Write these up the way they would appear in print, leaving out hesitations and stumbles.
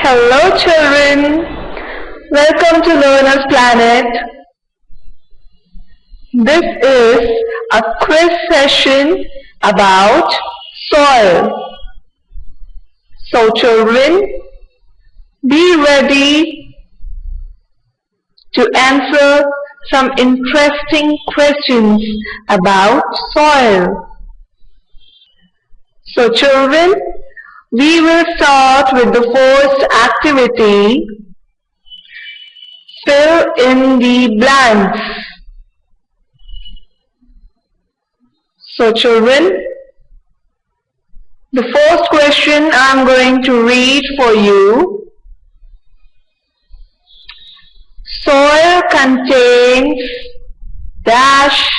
Hello children, welcome to Learner's Planet. This is a quiz session about soil. So children, be ready to answer some interesting questions about soil. So children, we will start with the first activity. Fill in the blanks. So children, the first question I am going to read for you. Soil contains dash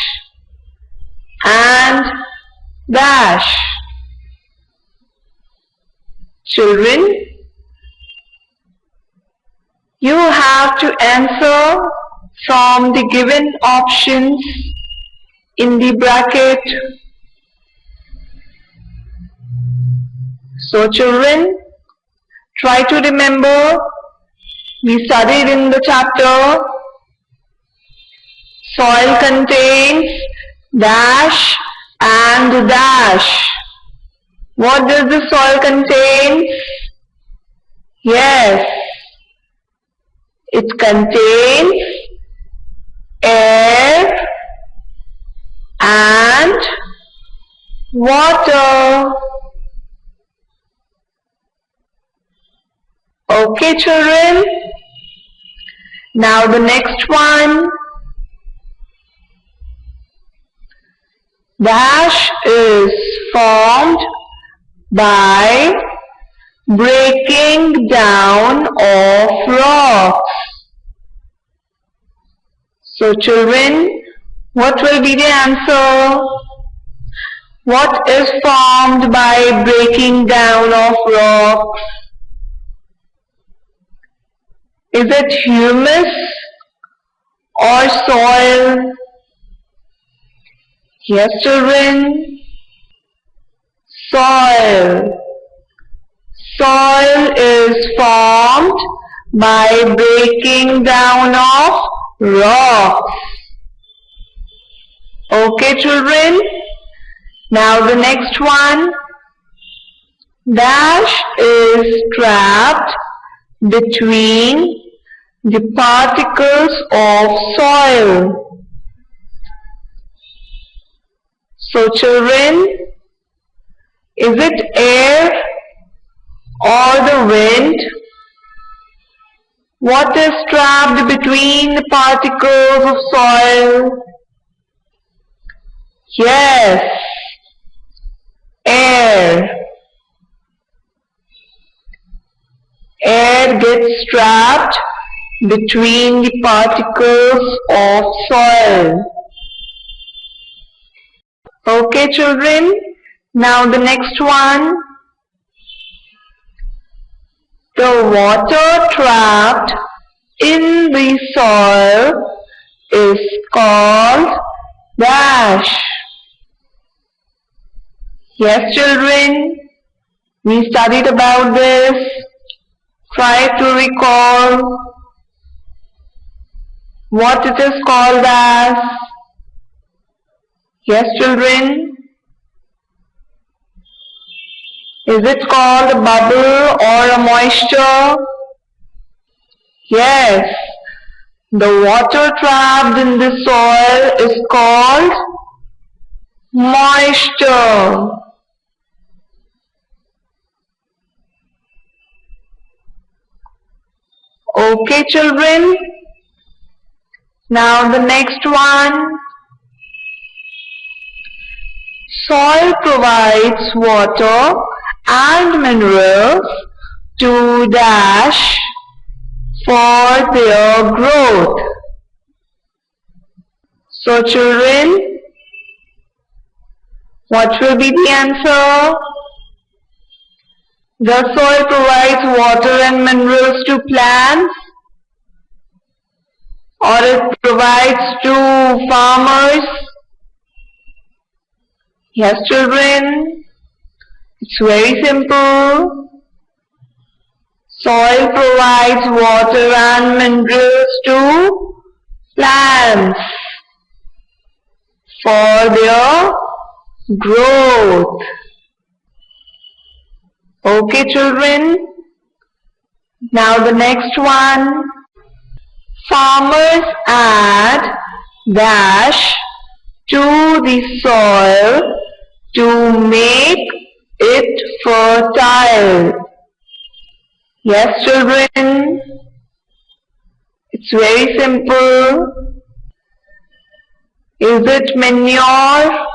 and dash. Children, you have to answer from the given options in the bracket. So children, try to remember, we studied in the chapter, soil contains dash and dash. What does the soil contain? Yes, it contains air and water. Okay children, now the next one. Dash is formed by breaking down of rocks. So children, what will be the answer? What is formed by breaking down of rocks? Is it humus or soil? Yes children, soil. Soil is formed by breaking down of rocks. Okay children, now the next one. Dash is trapped between the particles of soil. So children, is it air or the wind? What is trapped between the particles of soil? Yes, air. Air gets trapped between the particles of soil. Okay children, now the next one. The water trapped in the soil is called dash. Yes children, we studied about this. Try to recall what it is called as. Yes children, is it called a bubble or a moisture? Yes, the water trapped in the soil is called moisture. Okay children, now the next one. Soil provides water and minerals to dash for their growth. So children, what will be the answer? The soil provides water and minerals to plants, or it provides to farmers? Yes children, it's very simple. Soil provides water and minerals to plants for their growth. Okay, children. Now the next one. Farmers add dash to the soil to make it fertile. Yes, children. It's very simple. Is it manure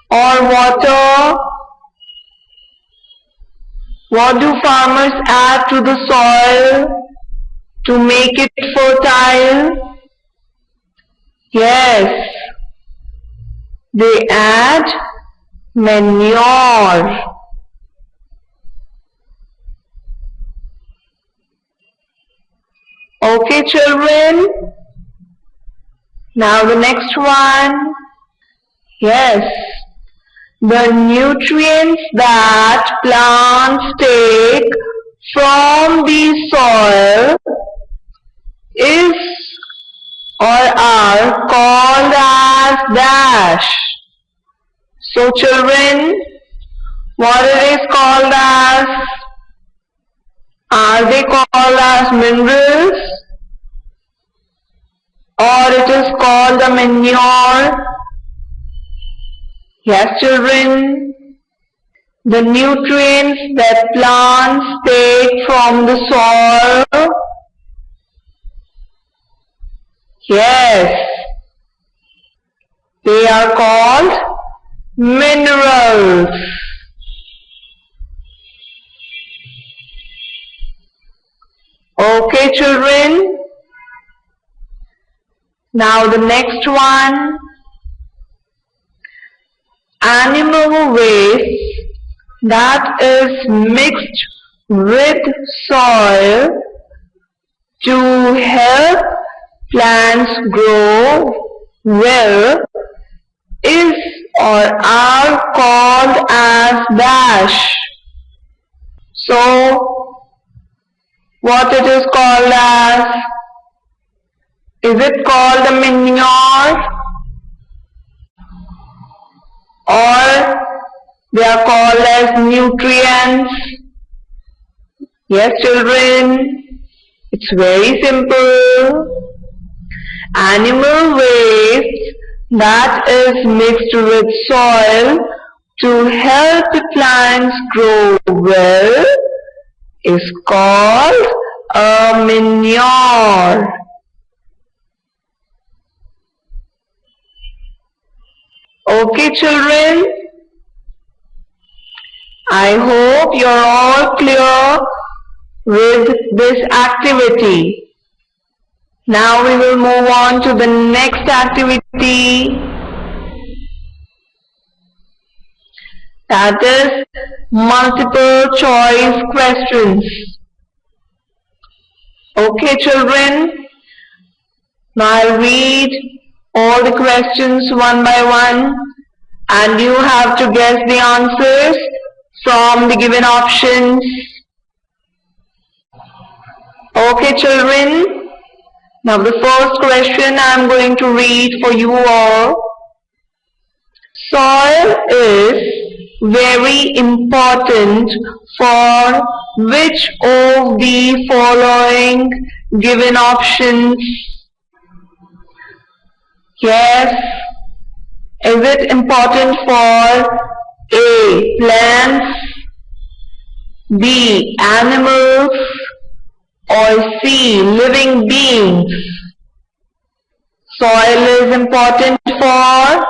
or water? What do farmers add to the soil to make it fertile? Yes, they add manure. Okay, children. Now the next one. Yes, the nutrients that plants take from the soil is or are called as dash. So children, what it is called as? Are they called as minerals? Or it is called the manure? Yes, children. The nutrients that plants take from the soil. Yes, they are called minerals. Okay, children. Now the next one. Animal waste that is mixed with soil to help plants grow well is or are called as dash. So, what it is called as? Is it called the manure? Or they are called as nutrients? Yes, children, it's very simple. Animal waste that is mixed with soil to help the plants grow well is called a manure. Okay, children, I hope you're all clear with this activity. Now we will move on to the next activity, that is multiple choice questions. Okay, children, now I'll read all the questions one by one and you have to guess the answers from the given options. Okay, children, now the first question I'm going to read for you all. Soil is very important for which of the following given options? Yes. Is it important for A. Plants, B. Animals, or C. Living beings? Soil is important for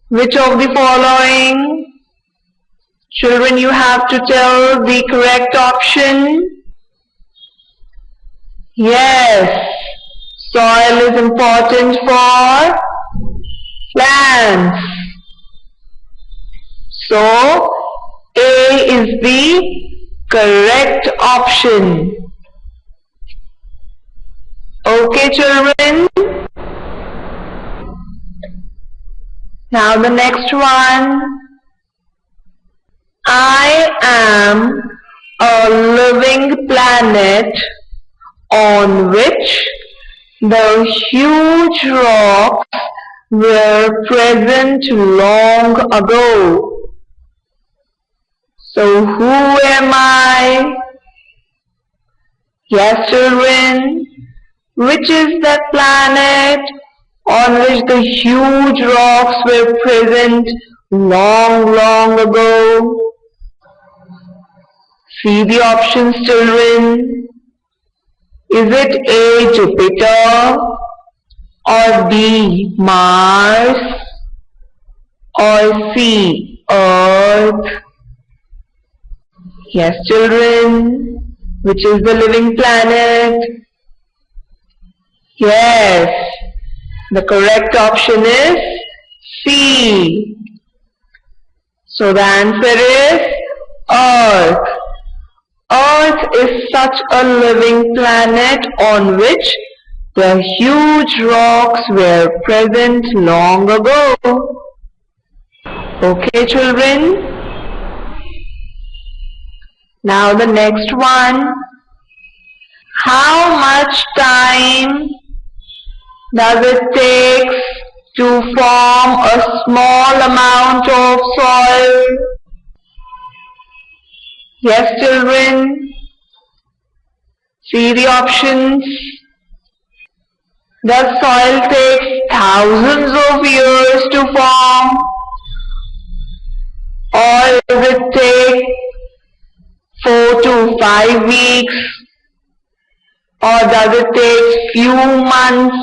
which of the following? Children, you have to tell the correct option. Yes. Soil is important for plants. So, A is the correct option. Okay, children. Now the next one. I am a living planet on which the huge rocks were present long ago. So who am I? Yes, children, which is that planet on which the huge rocks were present long ago? See the options, children. Is it A, Jupiter, or B, Mars, or C, Earth? Yes, children, which is the living planet? Yes, the correct option is C. So the answer is Earth. Earth is such a living planet on which the huge rocks were present long ago. Okay, children? Now the next one. How much time does it take to form a small amount of soil? Yes, children. See the options. The soil takes thousands of years to form, or does it take 4 to 5 weeks, or does it take few months,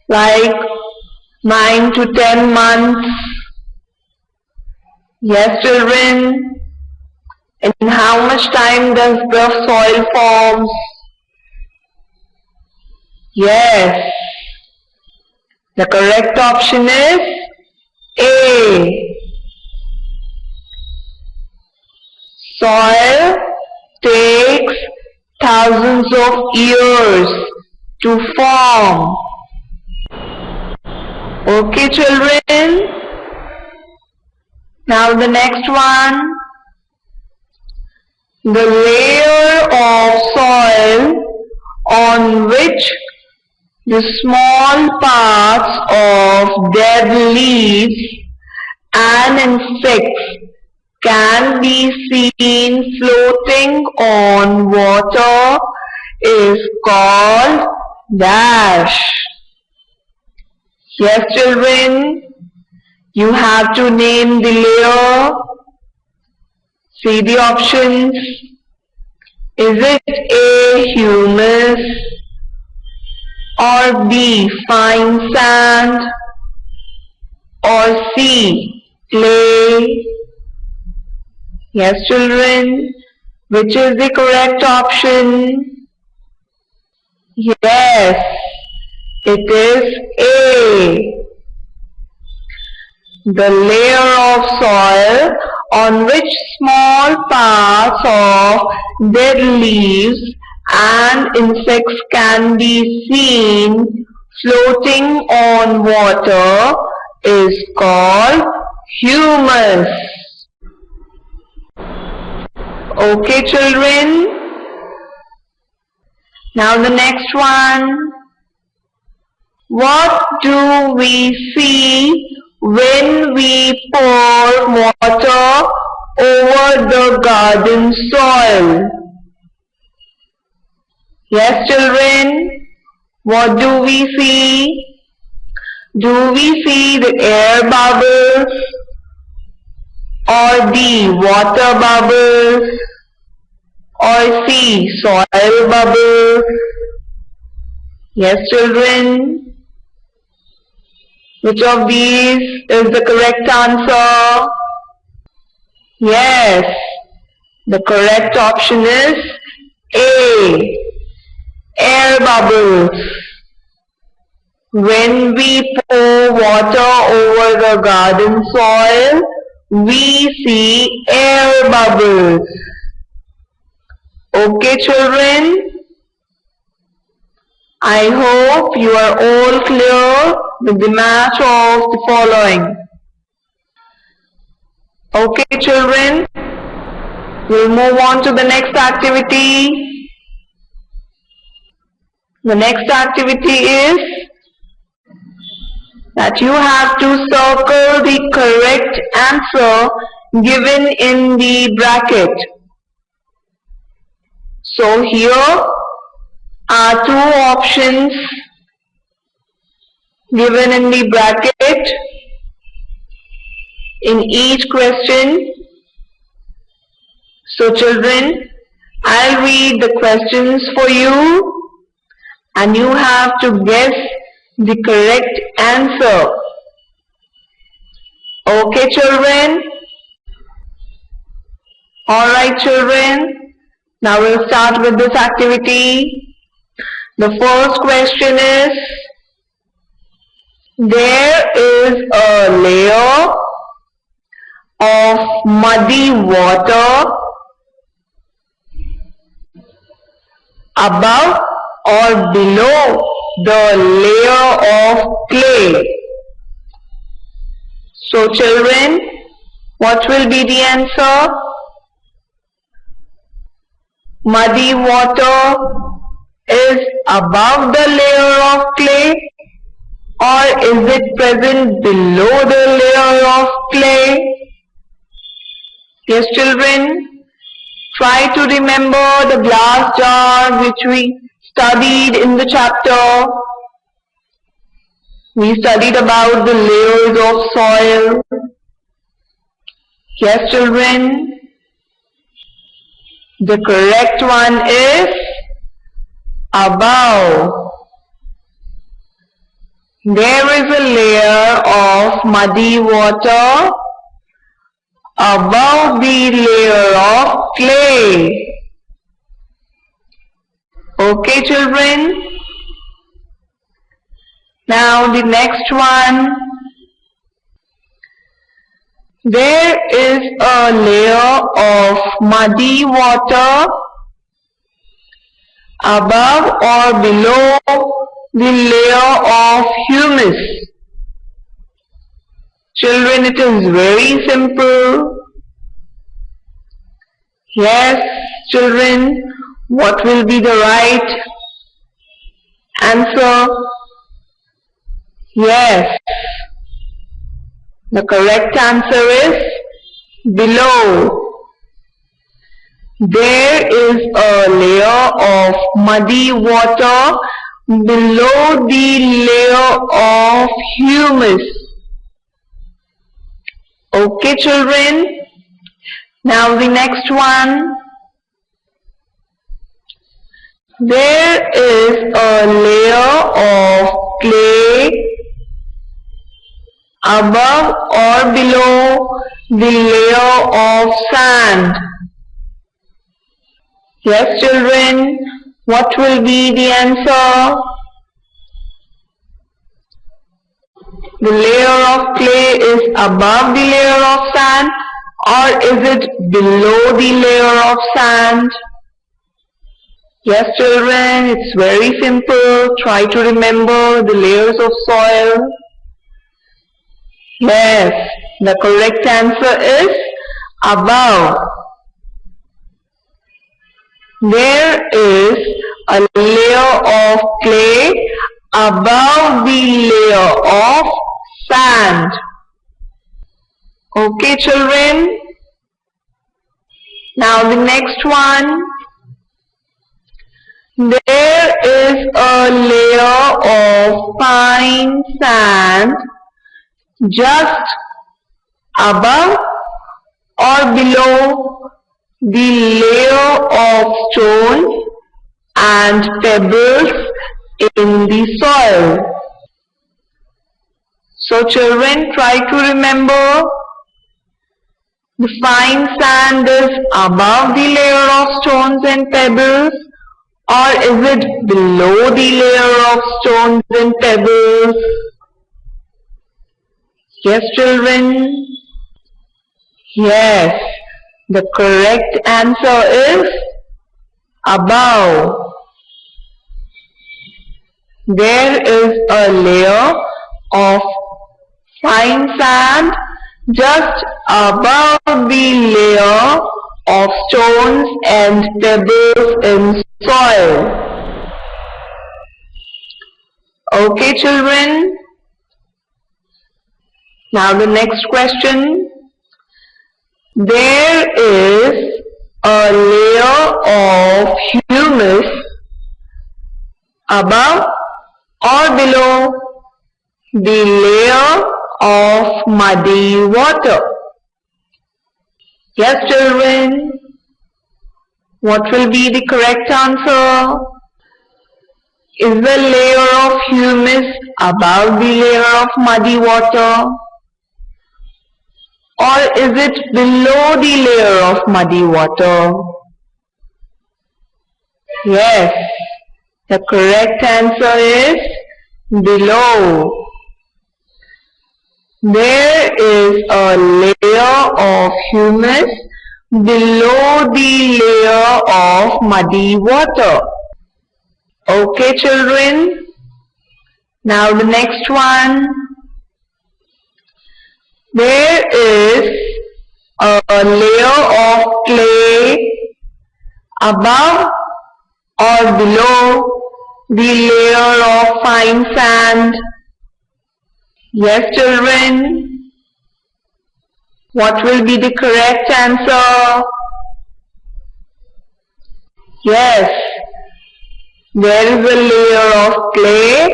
like 9 to 10 months? Yes, children. In how much time does the soil form? Yes. The correct option is A. Soil takes thousands of years to form. Okay, children. Now the next one. The layer of soil on which the small parts of dead leaves and insects can be seen floating on water is called dash. Yes, children, you have to name the layer. See the options. Is it A, humus, or B, fine sand, or C, clay? Yes, children, which is the correct option? Yes, it is A. The layer of soil on which small parts of dead leaves and insects can be seen floating on water is called humus. Okay, children. Now the next one. What do we see when we pour water over the garden soil? Yes, children, what do we see? Do we see the air bubbles, or B, water bubbles, or C, soil bubbles? Yes, children. Which of these is the correct answer? Yes, the correct option is A, air bubbles. When we pour water over the garden soil, we see air bubbles. Okay, children? I hope you are all clear with the match of the following. Okay, children? We'll move on to the next activity. The next activity is that you have to circle the correct answer given in the bracket. So here are two options given in the bracket in each question. So children, I'll read the questions for you and you have to guess the correct answer. Okay children? Alright children, now we'll start with this activity. The first question is, there is a layer of muddy water above or below the layer of clay. So children, what will be the answer? Muddy water is above the layer of clay, or is it present below the layer of clay? Yes children, try to remember the glass jar which we studied in the chapter. We studied about the layers of soil. Yes children, the correct one is above. There is a layer of muddy water above the layer of clay. Okay children? Now the next one. There is a layer of muddy water above or below the layer of humus. Children, it is very simple. Yes, children, what will be the right answer? Yes, the correct answer is below. There is a layer of muddy water below the layer of humus. Okay children, now the next one. There is a layer of clay above or below the layer of sand. Yes children, what will be the answer? The layer of clay is above the layer of sand, or is it below the layer of sand? Yes children, it's very simple. Try to remember the layers of soil. Yes, the correct answer is above. There is a layer of clay above the layer of sand. Okay children? Now the next one. There is a layer of fine sand just above or below the layer of stones and pebbles in the soil. So children, try to remember, the fine sand is above the layer of stones and pebbles, or is it below the layer of stones and pebbles? Yes children? Yes, the correct answer is above. There is a layer of fine sand just above the layer of stones and pebbles in soil. Okay, children. Now the next question. There is a layer of humus above or below the layer of muddy water. Yes, children. What will be the correct answer? Is the layer of humus above the layer of muddy water? Or is it below the layer of muddy water? Yes, the correct answer is below. There is a layer of humus below the layer of muddy water. Okay, children. Now the next one. There is a layer of clay above or below the layer of fine sand. Yes, children. What will be the correct answer? Yes, there is a layer of clay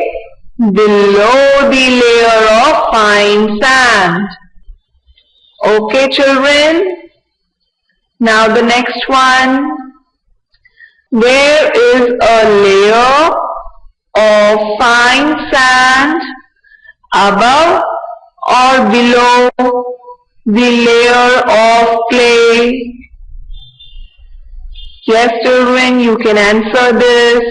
below the layer of fine sand. Okay, children. Now the next one. There is a layer of fine sand above or below the layer of clay. Yes, children, you can answer this.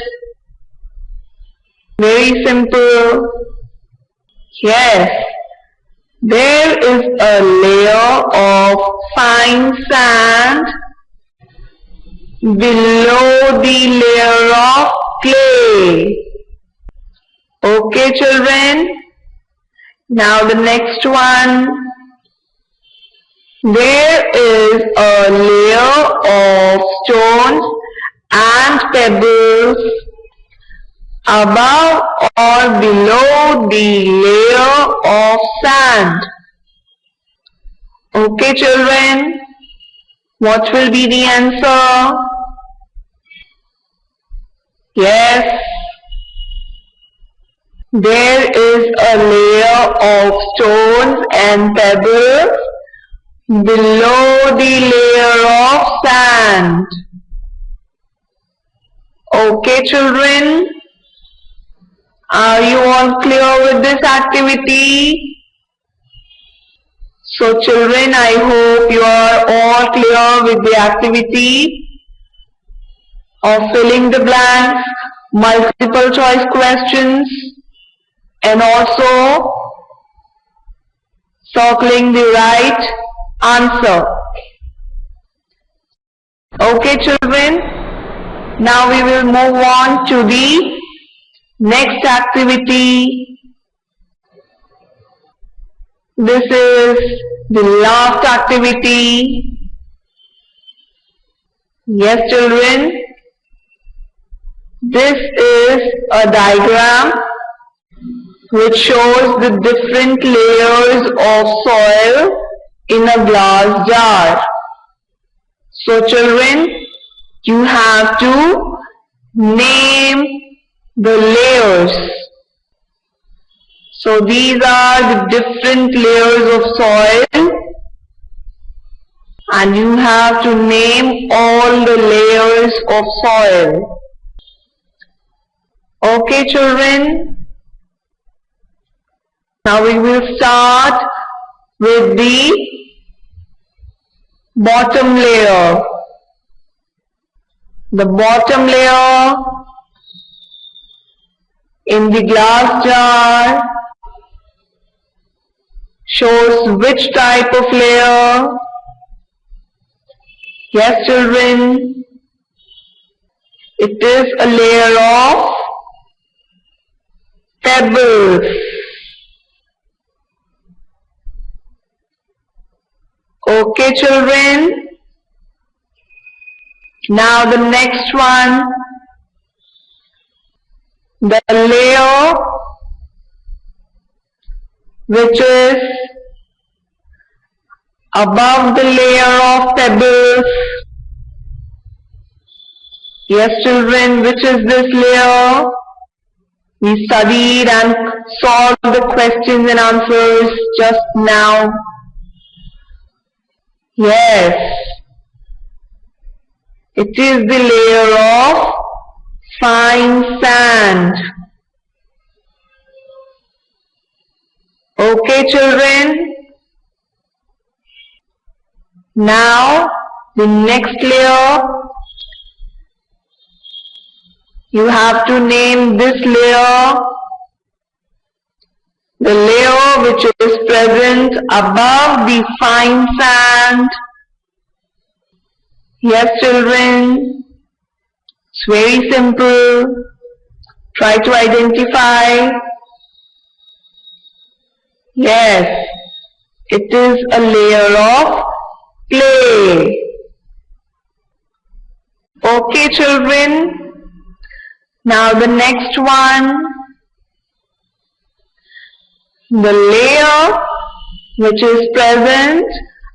Very simple. Yes, there is a layer of fine sand below the layer of clay. Okay, children. Now the next one. There is a layer of stones and pebbles above or below the layer of sand. Okay, children. What will be the answer? Yes. There is a layer of stones and pebbles below the layer of sand. Okay, children. Are you all clear with this activity? So children, I hope you are all clear with the activity of filling the blanks, multiple choice questions, and also circling the right answer. Okay, children. Now we will move on to the next activity. This is the last activity. Yes, children. This is a diagram which shows the different layers of soil in a glass jar. So children, you have to name the layers. So these are the different layers of soil, and you have to name all the layers of soil. Okay, children. Now we will start with the bottom layer. The bottom layer in the glass jar shows which type of layer? Yes, children. It is a layer of pebbles. Okay, children. Now the next one, the layer which is above the layer of pebbles. Yes, children, which is this layer? We studied and solved the questions and answers just now. Yes, it is the layer of fine sand. Okay, children. Now, the next layer, you have to name this layer, the layer which is present above the fine sand. Yes, children, it's very simple. Try to identify. Yes, it is a layer of clay. Okay, children. Now the next one, the layer which is present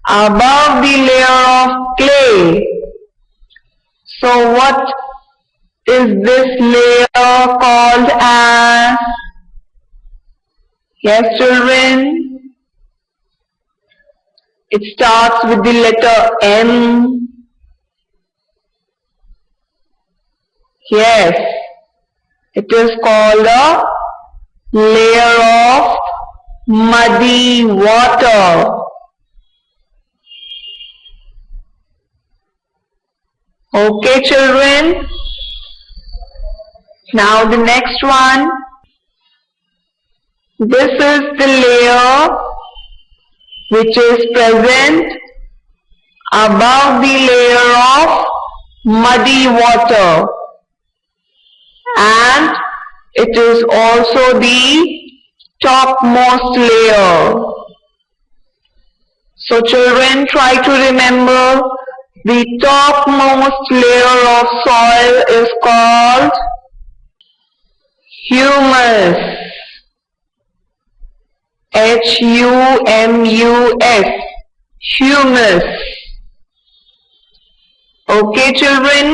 above the layer of clay. So what is this layer called as? Yes, children, it starts with the letter M. Yes, it is called a layer of muddy water. Okay, children. Now the next one. This is the layer which is present above the layer of muddy water, and it is also the topmost layer. So children, try to remember the topmost layer of soil is called humus. H-U-M-U-S. Humus. Okay, children?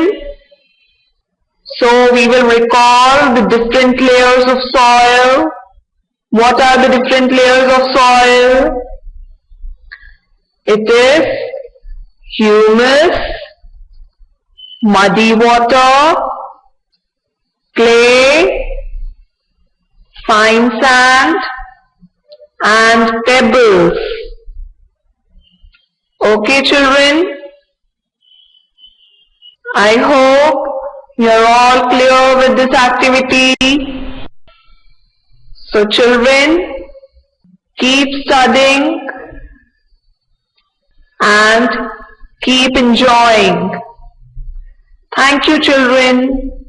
So we will recall the different layers of soil. What are the different layers of soil? It is humus, muddy water, clay, fine sand, and pebbles. Okay, children? I hope you are all clear with this activity. So children, keep studying and keep enjoying. Thank you, children.